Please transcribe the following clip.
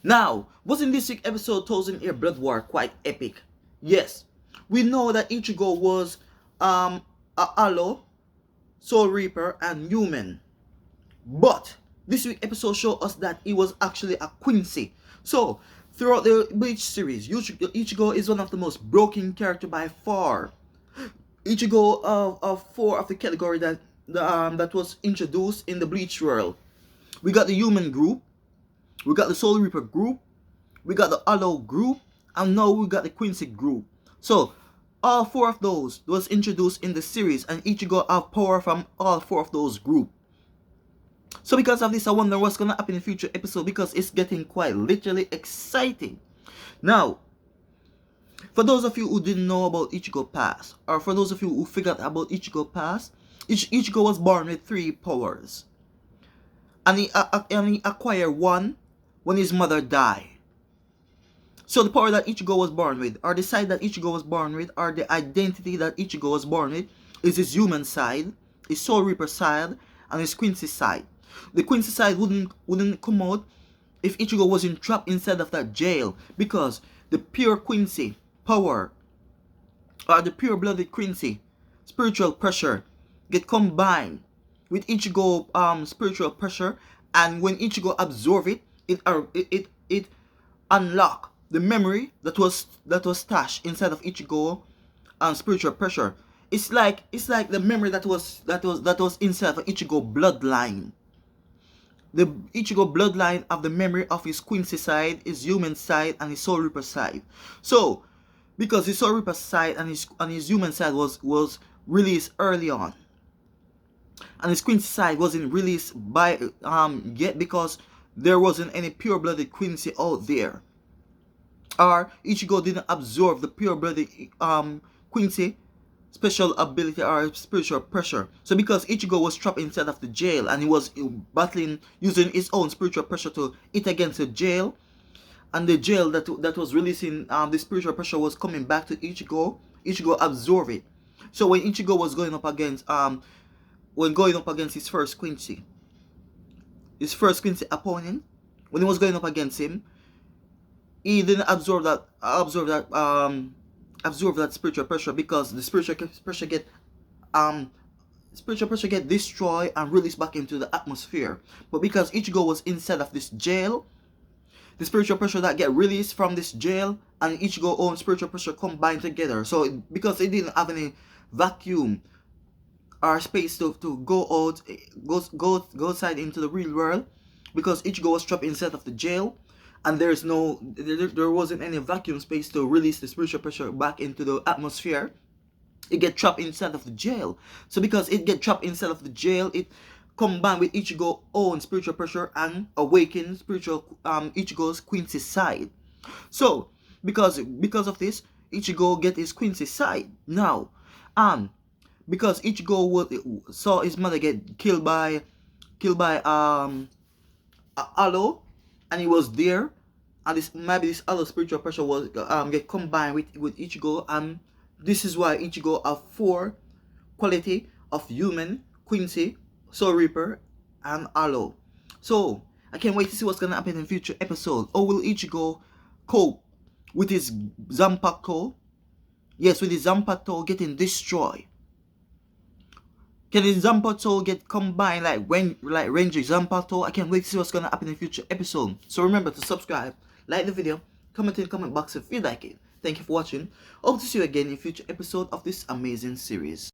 Now, wasn't this week's episode Thousand Year Blood War quite epic? Yes, we know that Ichigo was a Aloe, Soul Reaper, and human. But this week's episode showed us that he was actually a Quincy. So, throughout the Bleach series, Ichigo is one of the most broken character by far. Ichigo of four of the category that was introduced in the Bleach world. We got the human group, we got the Soul Reaper group, we got the Aloe group, and now we got the Quincy group. So all four of those was introduced in the series, and Ichigo have power from all four of those groups. So because of this, I wonder what's gonna happen in future episode, because it's getting quite literally exciting. Now, for those of you who didn't know about Ichigo past, or for those of you who figured about Ichigo past, Ichigo was born with 3 powers. And he acquired one when his mother died. So the power that Ichigo was born with, or the side that Ichigo was born with, or the identity that Ichigo was born with, is his human side, his Soul Reaper side, and his Quincy side. The Quincy side wouldn't come out if Ichigo wasn't trapped inside of that jail, because the pure Quincy power, or the pure-blooded Quincy spiritual pressure, get combined with Ichigo spiritual pressure, and when Ichigo absorb it, it unlock the memory that was stashed inside of Ichigo spiritual pressure. It's like the memory that was inside of Ichigo bloodline. The Ichigo bloodline of the memory of his Quincy side, his human side, and his Soul Reaper side. So because his Soul Reaper side and his human side was released early on, and his Quincy side wasn't released by yet, because there wasn't any pure-blooded Quincy out there, or Ichigo didn't absorb the pure-blooded Quincy special ability or spiritual pressure. So because Ichigo was trapped inside of the jail, and he was battling using his own spiritual pressure to hit against the jail, and the jail that was releasing the spiritual pressure was coming back to Ichigo absorbed it. So when Ichigo was going up against his first Quincy opponent, when he was going up against him, he didn't absorb that spiritual pressure, because the spiritual pressure get destroyed and released back into the atmosphere. But because Ichigo was inside of this jail, the spiritual pressure that get released from this jail and Ichigo's own spiritual pressure combined together. So because it didn't have any vacuum or space to go outside into the real world, because Ichigo was trapped inside of the jail, and there wasn't any vacuum space to release the spiritual pressure back into the atmosphere. It get trapped inside of the jail. So because it get trapped inside of the jail, it combined with Ichigo's own spiritual pressure and awakened Ichigo's Quincy side. So because of this, Ichigo get his Quincy side. Now, because Ichigo saw his mother get killed by Aloe, and he was there, and this Aloe spiritual pressure was get combined with Ichigo, and this is why Ichigo have 4 quality of human, Quincy, Soul Reaper, and Aloe. So I can't wait to see what's gonna happen in future episodes. Or will Ichigo cope with his Zanpakuto? Yes, with his Zanpakuto getting destroyed. Can his Zanpakuto get combined like Ranger Zanpakuto? I can't wait to see what's gonna happen in future episode. So remember to subscribe, like the video, comment in the comment box if you like it. Thank you for watching. Hope to see you again in future episode of this amazing series.